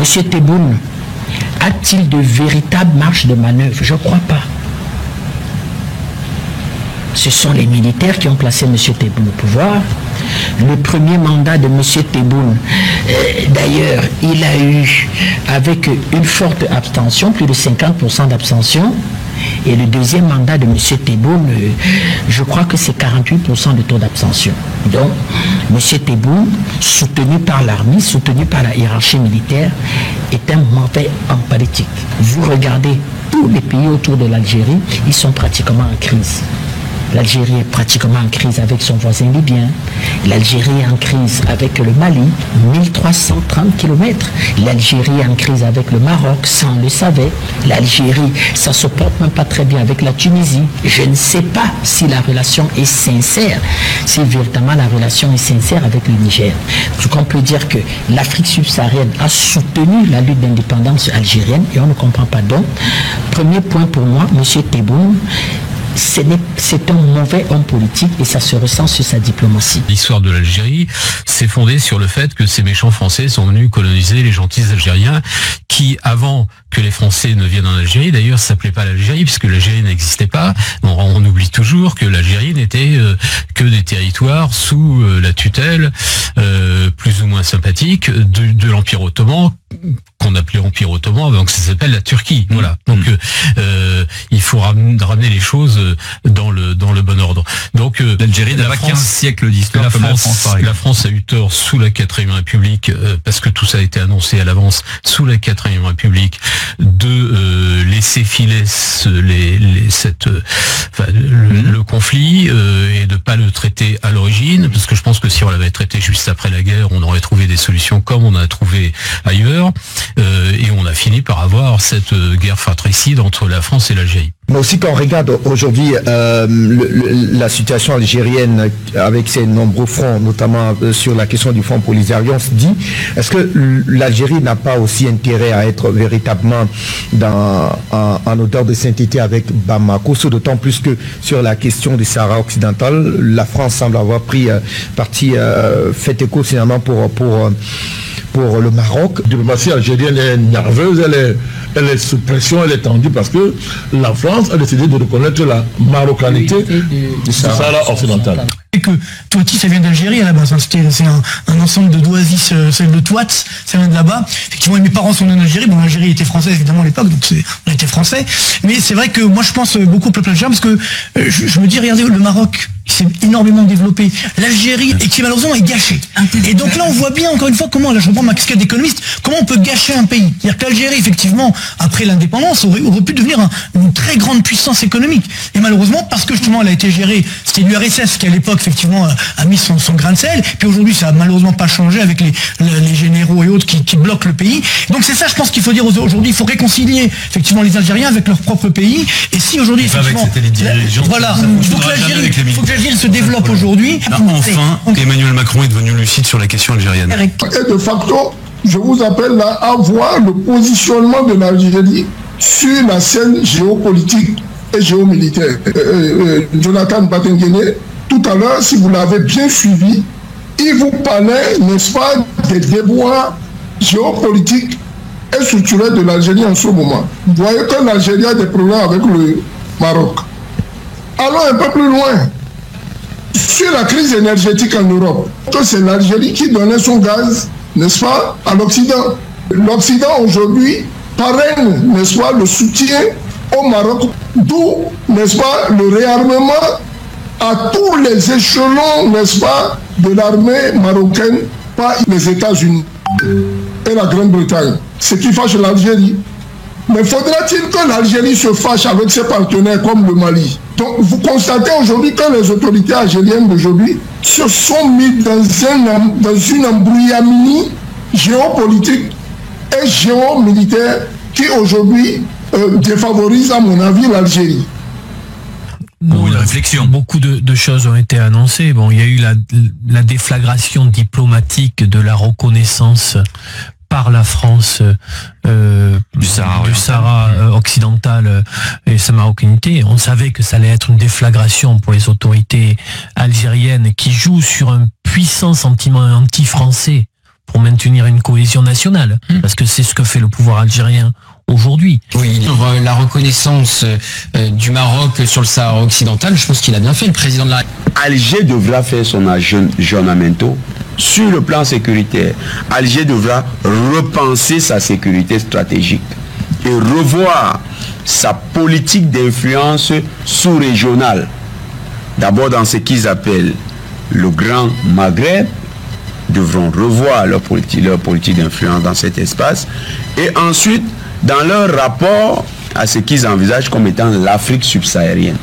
M. Tebboune a-t-il de véritables marges de manœuvre? Je ne crois pas. Ce sont les militaires qui ont placé M. Tebboune au pouvoir. Le premier mandat de M. Tebboune, d'ailleurs, il a eu, avec une forte abstention, plus de 50% d'abstention, et le deuxième mandat de M. Tebboune, je crois que c'est 48% de taux d'abstention. Donc, M. Tebboune, soutenu par l'armée, soutenu par la hiérarchie militaire, est un mauvais homme politique. Vous regardez tous les pays autour de l'Algérie, ils sont pratiquement en crise. L'Algérie est pratiquement en crise avec son voisin libyen. L'Algérie est en crise avec le Mali, 1330 km. L'Algérie est en crise avec le Maroc, ça on le savait. L'Algérie, ça se porte même pas très bien avec la Tunisie. Je ne sais pas si la relation est sincère, si véritablement la relation est sincère avec le Niger. Donc on peut dire que l'Afrique subsaharienne a soutenu la lutte d'indépendance algérienne et on ne comprend pas donc. Premier point pour moi, M. Tebboune, c'est un mauvais homme politique et ça se ressent sur sa diplomatie. L'histoire de l'Algérie s'est fondée sur le fait que ces méchants Français sont venus coloniser les gentils Algériens qui, avant que les Français ne viennent en Algérie, d'ailleurs ça s'appelait pas l'Algérie puisque l'Algérie n'existait pas. On oublie toujours que l'Algérie n'était que des territoires sous la tutelle plus ou moins sympathique de l'Empire ottoman, qu'on appelait Empire ottoman, donc ça s'appelle la Turquie. Voilà. Donc il faut ramener les choses dans le bon ordre. Donc l'Algérie n'a pas 15 siècles d'histoire comme la France, par exemple. La France a eu tort sous la 4e République parce que tout ça a été annoncé à l'avance sous la 4e République de laisser filer le conflit et de pas le traiter à l'origine, parce que je pense que si on l'avait traité juste après la guerre, on aurait trouvé des solutions comme on a trouvé ailleurs, et on a fini par avoir cette guerre fratricide entre la France et l'Algérie. Mais aussi quand on regarde aujourd'hui la situation algérienne avec ses nombreux fronts, notamment sur la question du front Polisario, on se dit, est-ce que l'Algérie n'a pas aussi intérêt à être véritablement en odeur de sainteté avec Bamako, d'autant plus que sur la question du Sahara occidental, la France semble avoir pris parti fait écho finalement pour le Maroc. La diplomatie algérienne est nerveuse, elle est sous pression, elle est tendue parce que la France a décidé de reconnaître la marocanité du Sahara occidental. Et que Touati, ça vient d'Algérie à la base, c'est un ensemble d'oasis, celle de Touat, ça vient de là-bas. Effectivement, mes parents sont nés en Algérie, bon l'Algérie était française évidemment à l'époque, donc on était français, mais c'est vrai que moi je pense beaucoup au peuple algérien parce que je me dis, regardez, le Maroc s'est énormément développé, l'Algérie, et qui malheureusement est gâchée. Et donc là on voit bien encore une fois comment, là je reprends ma casquette d'économiste, comment on peut gâcher un pays. C'est-à-dire que l'Algérie, effectivement, après l'indépendance, aurait pu devenir une très grande puissance économique. Et malheureusement, parce que justement elle a été gérée, c'était l'URSS qui à l'époque effectivement a mis son grain de sel, puis aujourd'hui ça a malheureusement pas changé avec les généraux et autres qui bloquent le pays. Donc c'est ça, je pense qu'il faut dire aujourd'hui, il faut réconcilier effectivement les Algériens avec leur propre pays. Et si aujourd'hui effectivement, voilà, il faut que l'Algérie se développe aujourd'hui. Enfin, Emmanuel Macron est devenu lucide sur la question algérienne. Et de facto, je vous appelle là à voir le positionnement de l'Algérie sur la scène géopolitique et géomilitaire. Jonathan Batengene, tout à l'heure, si vous l'avez bien suivi, il vous parlait, n'est-ce pas, des déboires géopolitiques et structurels de l'Algérie en ce moment. Vous voyez que l'Algérie a des problèmes avec le Maroc. Allons un peu plus loin. Sur la crise énergétique en Europe, que c'est l'Algérie qui donnait son gaz, n'est-ce pas, à l'Occident. L'Occident aujourd'hui parraine, n'est-ce pas, le soutien au Maroc, d'où, n'est-ce pas, le réarmement à tous les échelons, n'est-ce pas, de l'armée marocaine par les États-Unis et la Grande-Bretagne. Ce qui fâche l'Algérie. Mais faudra-t-il que l'Algérie se fâche avec ses partenaires comme le Mali? Donc vous constatez aujourd'hui que les autorités algériennes d'aujourd'hui se sont mis dans une embrouillamini géopolitique et géomilitaire qui aujourd'hui défavorise à mon avis l'Algérie. Bon, une réflexion. Beaucoup de choses ont été annoncées. Bon, il y a eu la déflagration diplomatique de la reconnaissance par la France du Sahara occidental et sa marocanité. On savait que ça allait être une déflagration pour les autorités algériennes qui jouent sur un puissant sentiment anti-français pour maintenir une cohésion nationale, parce que c'est ce que fait le pouvoir algérien aujourd'hui. Oui, sur la reconnaissance du Maroc sur le Sahara occidental, je pense qu'il a bien fait, le président de la République. Alger devra faire son aggiornamento sur le plan sécuritaire. Alger devra repenser sa sécurité stratégique et revoir sa politique d'influence sous-régionale. D'abord dans ce qu'ils appellent le Grand Maghreb, devront revoir leur politique d'influence dans cet espace, et ensuite dans leur rapport à ce qu'ils envisagent comme étant l'Afrique subsaharienne.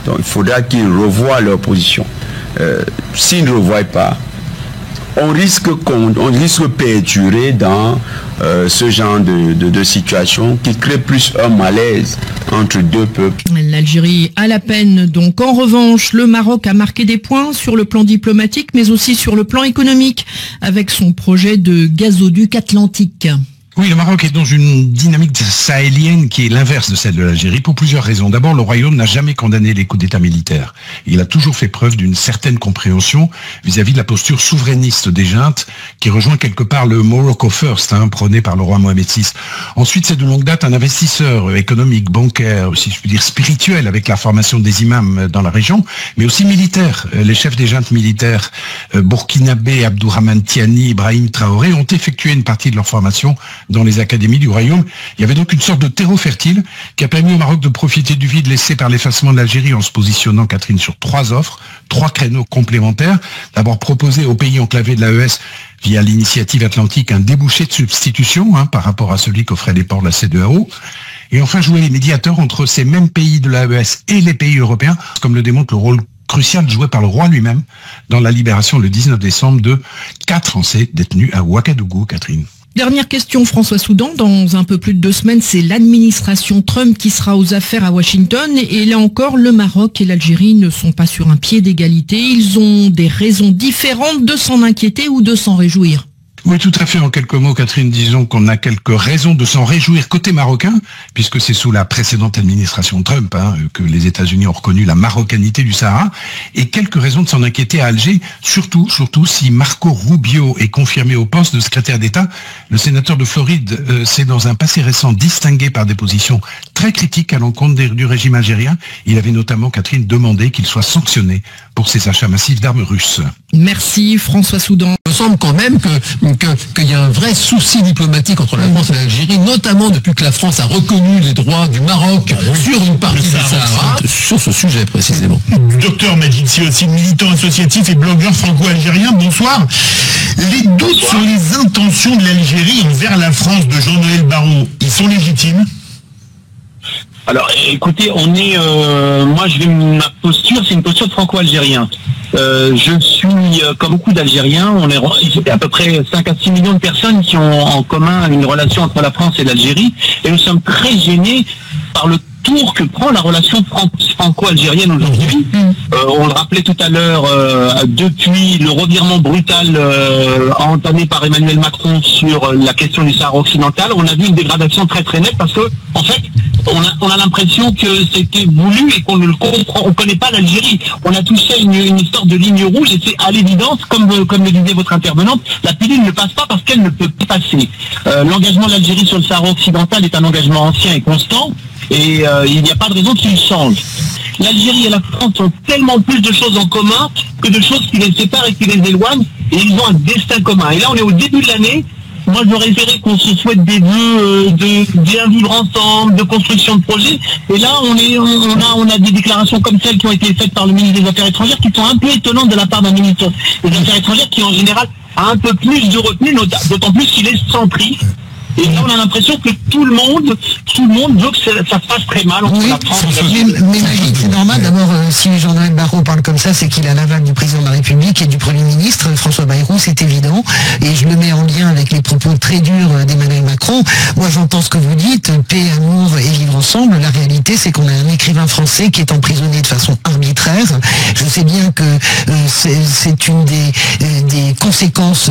Donc il faudra qu'ils revoient leur position. S'ils ne revoient pas, on risque de perdurer dans ce genre de situation qui crée plus un malaise entre deux peuples. L'Algérie a la peine donc. En revanche, le Maroc a marqué des points sur le plan diplomatique mais aussi sur le plan économique avec son projet de gazoduc atlantique. Oui, le Maroc est dans une dynamique sahélienne qui est l'inverse de celle de l'Algérie pour plusieurs raisons. D'abord, le Royaume n'a jamais condamné les coups d'État militaires. Il a toujours fait preuve d'une certaine compréhension vis-à-vis de la posture souverainiste des juntes qui rejoint quelque part le Morocco First, prôné par le roi Mohamed VI. Ensuite, c'est de longue date un investisseur économique, bancaire, aussi je peux dire spirituel avec la formation des imams dans la région, mais aussi militaire. Les chefs des juntes militaires burkinabés, Abdourahmane Tiani, Ibrahim Traoré, ont effectué une partie de leur formation dans les académies du Royaume. Il y avait donc une sorte de terreau fertile qui a permis au Maroc de profiter du vide laissé par l'effacement de l'Algérie en se positionnant, Catherine, sur 3 offres, 3 créneaux complémentaires. D'abord proposer aux pays enclavés de l'AES via l'initiative atlantique un débouché de substitution par rapport à celui qu'offraient les ports de la CEDEAO. Et enfin jouer les médiateurs entre ces mêmes pays de l'AES et les pays européens, comme le démontre le rôle crucial joué par le roi lui-même dans la libération le 19 décembre de 4 Français détenus à Ouagadougou, Catherine. Dernière question, François Soudan. Dans un peu plus de 2 semaines, c'est l'administration Trump qui sera aux affaires à Washington. Et là encore, le Maroc et l'Algérie ne sont pas sur un pied d'égalité. Ils ont des raisons différentes de s'en inquiéter ou de s'en réjouir. Oui, tout à fait. En quelques mots, Catherine, disons qu'on a quelques raisons de s'en réjouir côté marocain, puisque c'est sous la précédente administration Trump que les États-Unis ont reconnu la marocanité du Sahara, et quelques raisons de s'en inquiéter à Alger, surtout si Marco Rubio est confirmé au poste de secrétaire d'État. Le sénateur de Floride s'est dans un passé récent distingué par des positions très critiques à l'encontre du régime algérien. Il avait notamment, Catherine, demandé qu'il soit sanctionné pour ses achats massifs d'armes russes. Merci François Soudan. Il me semble quand même qu'il y a un vrai souci diplomatique entre la France et l'Algérie, notamment depuis que la France a reconnu les droits du Maroc sur une partie du Sahara, sur ce sujet précisément. Docteur Majid aussi militant associatif et blogueur franco-algérien, bonsoir. Les doutes sur les intentions de l'Algérie envers la France de Jean-Noël Barrot, ils sont légitimes ? Alors, écoutez, ma posture, c'est une posture de franco-algérien. Je suis, comme beaucoup d'Algériens, on est à peu près 5 à 6 millions de personnes qui ont en commun une relation entre la France et l'Algérie, et nous sommes très gênés par le tour que prend la relation franco-algérienne aujourd'hui. On le rappelait tout à l'heure, depuis le revirement brutal entamé par Emmanuel Macron sur la question du Sahara occidental, on a vu une dégradation très très nette parce que, en fait, on a l'impression que c'était voulu et qu'on ne le comprend, on connaît pas l'Algérie. On a touché une histoire de ligne rouge et c'est à l'évidence, comme le disait votre intervenante, la pilule ne passe pas parce qu'elle ne peut pas passer. L'engagement de l'Algérie sur le Sahara occidental est un engagement ancien et constant. Et il n'y a pas de raison qu'il change. L'Algérie et la France ont tellement plus de choses en commun que de choses qui les séparent et qui les éloignent, et ils ont un destin commun. Et là, on est au début de l'année. Moi, j'aurais espéré qu'on se souhaite des vœux de bien vivre ensemble, de construction de projets. Et là, on a des déclarations comme celles qui ont été faites par le ministre des Affaires étrangères qui sont un peu étonnantes de la part d'un ministre des Affaires étrangères qui, en général, a un peu plus de retenue, d'autant plus qu'il est centriste. Et là, on a l'impression que tout le monde veut que ça se passe très mal entre la France et la Mais c'est normal. D'abord, si Jean-Noël Barrot parle comme ça, c'est qu'il a l'aval du président de la République et du Premier ministre, François Bayrou, c'est évident. Et je le mets en lien avec les propos très durs d'Emmanuel Macron. Moi, j'entends ce que vous dites, paix, amour et vivre ensemble. La réalité, c'est qu'on a un écrivain français qui est emprisonné de façon arbitraire. Je sais bien que c'est une des conséquences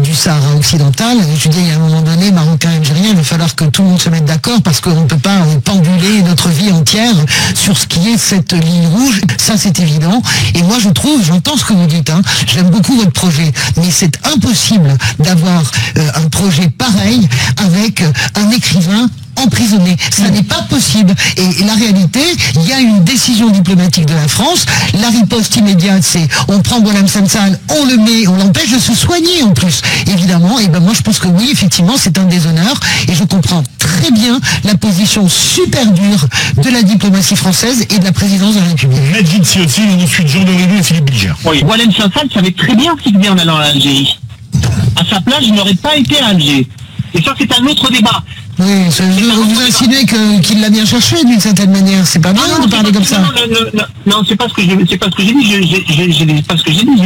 du Sahara occidental. Je dis, à un moment donné, Algérien, il va falloir que tout le monde se mette d'accord parce qu'on ne peut pas penduler notre vie entière sur ce qui est cette ligne rouge. Ça, c'est évident. Et moi, j'entends ce que vous dites, hein. J'aime beaucoup votre projet, mais c'est impossible d'avoir un projet pareil avec un écrivain emprisonné. Ça n'est pas possible. Et la réalité, il y a une décision diplomatique de la France. La riposte immédiate, c'est on prend Boualem Sansal, on le met, on l'empêche de se soigner en plus. Évidemment, et ben moi je pense que oui, effectivement, c'est un déshonneur. Et je comprends très bien la position super dure de la diplomatie française et de la présidence de la République. Majid Siossi, ensuite Jean de Rivière et Philippe Bilger. Oui, Boualem Sansal savait très bien ce qu'il faisait en allant à Algérie. À sa place, je n'aurais pas été à Alger. Et ça, c'est un autre débat. Oui, vous insinuez qu'il l'a bien cherché d'une certaine manière. C'est pas bien de parler comme ça. Non, c'est pas ce que j'ai dit. J'ai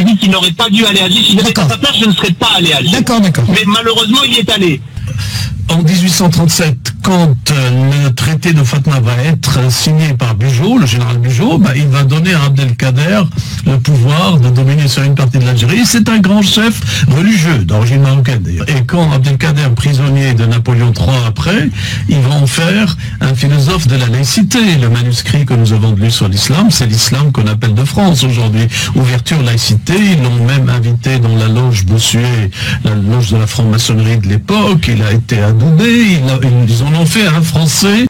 dit qu'il n'aurait pas dû aller à Alger. Si j'étais à sa place, je ne serais pas allé à Alger. D'accord. Mais malheureusement, il y est allé. En 1837, quand le traité de Fatma va être signé par Bugeaud, le général Bugeaud, il va donner à Abdelkader le pouvoir de dominer sur une partie de l'Algérie. C'est un grand chef religieux, d'origine marocaine d'ailleurs. Et quand Abdelkader, prisonnier de Napoléon III après, il va en faire un philosophe de la laïcité. Le manuscrit que nous avons lu sur l'islam, c'est l'islam qu'on appelle de France aujourd'hui. Ouverture, laïcité, ils l'ont même invité dans la loge Bossuet, la loge de la franc-maçonnerie de l'époque. Il a été adoubé, ils en ont fait un Français.